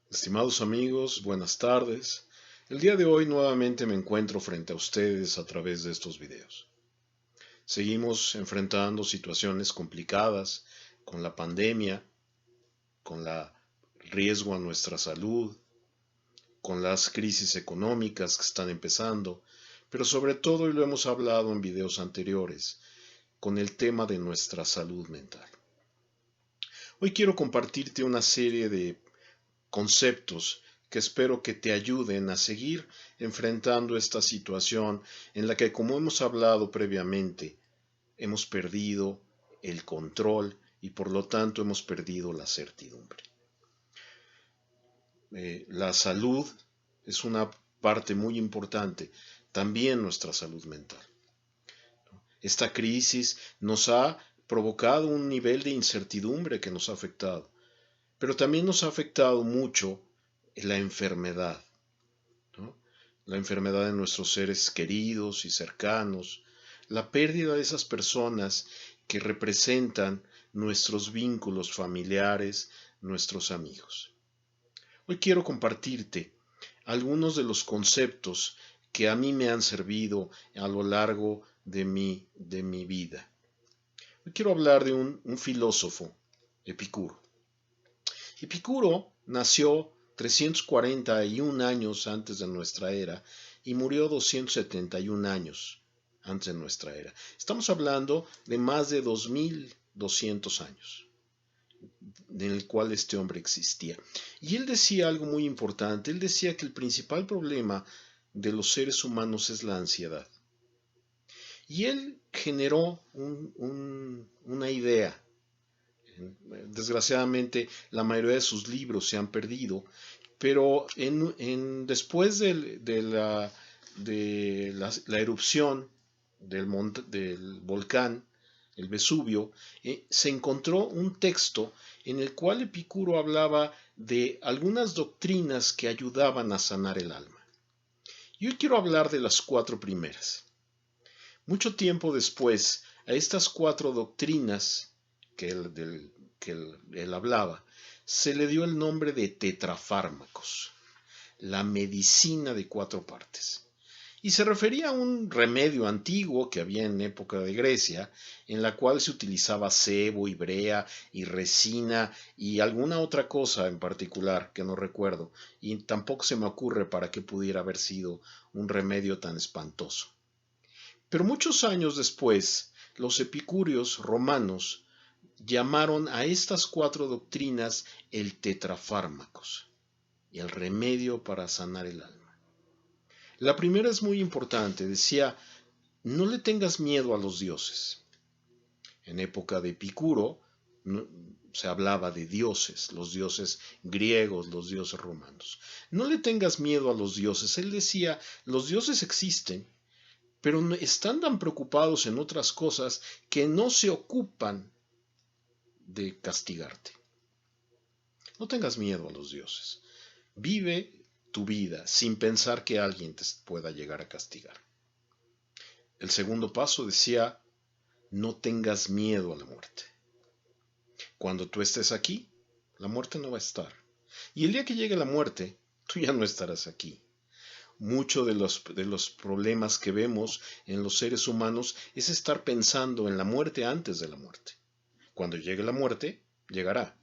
Estimados amigos, buenas tardes. El día de hoy nuevamente me encuentro frente a ustedes a través de estos videos. Seguimos enfrentando situaciones complicadas con la pandemia, con el riesgo a nuestra salud, con las crisis económicas que están empezando, pero sobre todo, y lo hemos hablado en videos anteriores, con el tema de nuestra salud mental. Hoy quiero compartirte una serie de conceptos que espero que te ayuden a seguir enfrentando esta situación en la que, como hemos hablado previamente, hemos perdido el control y por lo tanto hemos perdido la certidumbre. La salud es una parte muy importante, también nuestra salud mental. Esta crisis nos ha provocado un nivel de incertidumbre que nos ha afectado, pero también nos ha afectado mucho la enfermedad, ¿no? La enfermedad de nuestros seres queridos y cercanos, la pérdida de esas personas que representan nuestros vínculos familiares, nuestros amigos. Hoy quiero compartirte algunos de los conceptos que a mí me han servido a lo largo de mi vida. Hoy quiero hablar de un filósofo, Epicuro. Epicuro nació 341 años antes de nuestra era y murió 271 años antes de nuestra era. Estamos hablando de más de 2200 años en el cual este hombre existía. Y él decía algo muy importante. Él decía que el principal problema de los seres humanos es la ansiedad. Y él generó una idea. Desgraciadamente, la mayoría de sus libros se han perdido, pero después la erupción del volcán, el Vesubio, se encontró un texto en el cual Epicuro hablaba de algunas doctrinas que ayudaban a sanar el alma. Y hoy quiero hablar de las cuatro primeras. Mucho tiempo después, a estas cuatro doctrinas que él hablaba, se le dio el nombre de tetrafármacos, la medicina de cuatro partes. Y se refería a un remedio antiguo que había en época de Grecia, en la cual se utilizaba sebo y brea y resina y alguna otra cosa en particular que no recuerdo, y tampoco se me ocurre para qué pudiera haber sido un remedio tan espantoso. Pero muchos años después, los epicúreos romanos llamaron a estas cuatro doctrinas el tetrafármacos, el remedio para sanar el alma. La primera es muy importante, decía, no le tengas miedo a los dioses. En época de Epicuro se hablaba de dioses, los dioses griegos, los dioses romanos. No le tengas miedo a los dioses. Él decía, los dioses existen, pero están tan preocupados en otras cosas que no se ocupan de castigarte. No tengas miedo a los dioses. Vive tu vida sin pensar que alguien te pueda llegar a castigar. El segundo paso decía, no tengas miedo a la muerte. Cuando tú estés aquí, la muerte no va a estar. Y el día que llegue la muerte, tú ya no estarás aquí. Muchos de los problemas que vemos en los seres humanos es estar pensando en la muerte antes de la muerte. Cuando llegue la muerte, llegará.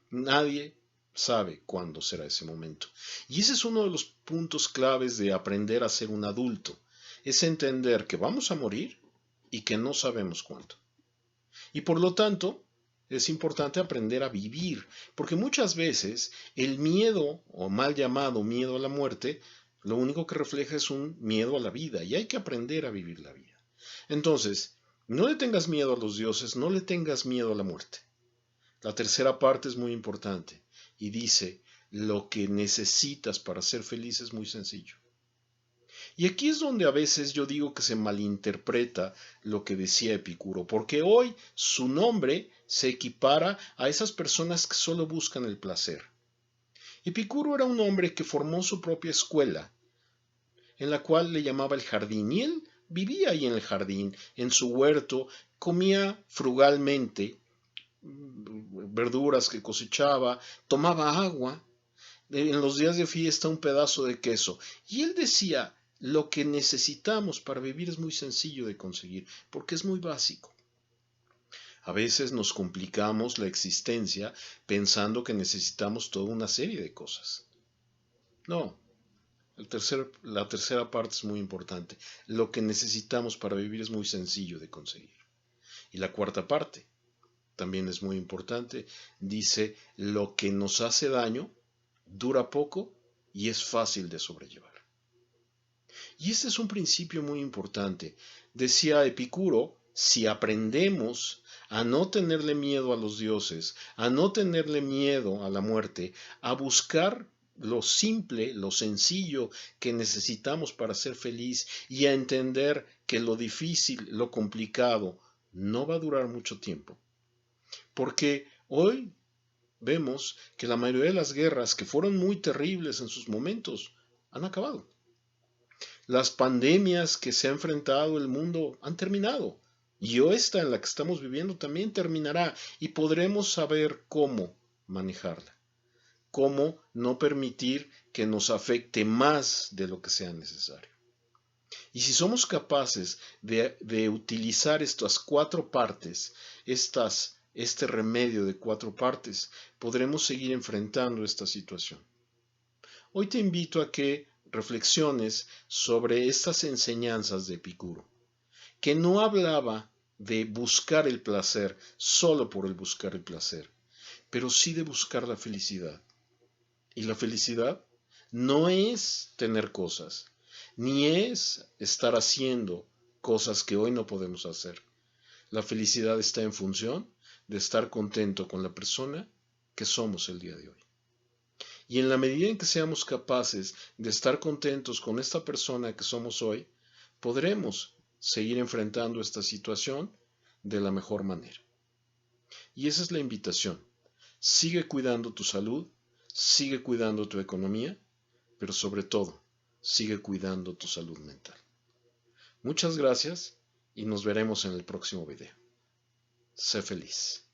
Nadie sabe cuándo será ese momento. Y ese es uno de los puntos claves de aprender a ser un adulto. Es entender que vamos a morir y que no sabemos cuándo. Y por lo tanto, es importante aprender a vivir, porque muchas veces el miedo, o mal llamado miedo a la muerte, lo único que refleja es un miedo a la vida, y hay que aprender a vivir la vida. Entonces, no le tengas miedo a los dioses, no le tengas miedo a la muerte. La tercera parte es muy importante, y dice, lo que necesitas para ser feliz es muy sencillo. Y aquí es donde a veces yo digo que se malinterpreta lo que decía Epicuro, porque hoy su nombre se equipara a esas personas que solo buscan el placer. Epicuro era un hombre que formó su propia escuela, en la cual le llamaba el jardín, y él vivía ahí en el jardín, en su huerto, comía frugalmente verduras que cosechaba, tomaba agua, en los días de fiesta un pedazo de queso. Y él decía, lo que necesitamos para vivir es muy sencillo de conseguir, porque es muy básico. A veces nos complicamos la existencia pensando que necesitamos toda una serie de cosas. No, la tercera parte es muy importante. Lo que necesitamos para vivir es muy sencillo de conseguir. Y la cuarta parte también es muy importante. Dice, lo que nos hace daño dura poco y es fácil de sobrellevar. Y este es un principio muy importante. Decía Epicuro, si aprendemos a no tenerle miedo a los dioses, a no tenerle miedo a la muerte, a buscar lo simple, lo sencillo que necesitamos para ser feliz y a entender que lo difícil, lo complicado, no va a durar mucho tiempo. Porque hoy vemos que la mayoría de las guerras, que fueron muy terribles en sus momentos, han acabado. Las pandemias que se ha enfrentado el mundo han terminado. Y esta en la que estamos viviendo también terminará y podremos saber cómo manejarla. Cómo no permitir que nos afecte más de lo que sea necesario. Y si somos capaces de utilizar estas cuatro partes, este remedio de cuatro partes, podremos seguir enfrentando esta situación. Hoy te invito a que reflexiones sobre estas enseñanzas de Epicuro, que no hablaba de buscar el placer solo por el buscar el placer, pero sí de buscar la felicidad. Y la felicidad no es tener cosas, ni es estar haciendo cosas que hoy no podemos hacer. La felicidad está en función de estar contento con la persona que somos el día de hoy. Y en la medida en que seamos capaces de estar contentos con esta persona que somos hoy, podremos seguir enfrentando esta situación de la mejor manera. Y esa es la invitación. Sigue cuidando tu salud, sigue cuidando tu economía, pero sobre todo, sigue cuidando tu salud mental. Muchas gracias y nos veremos en el próximo video. Sé feliz.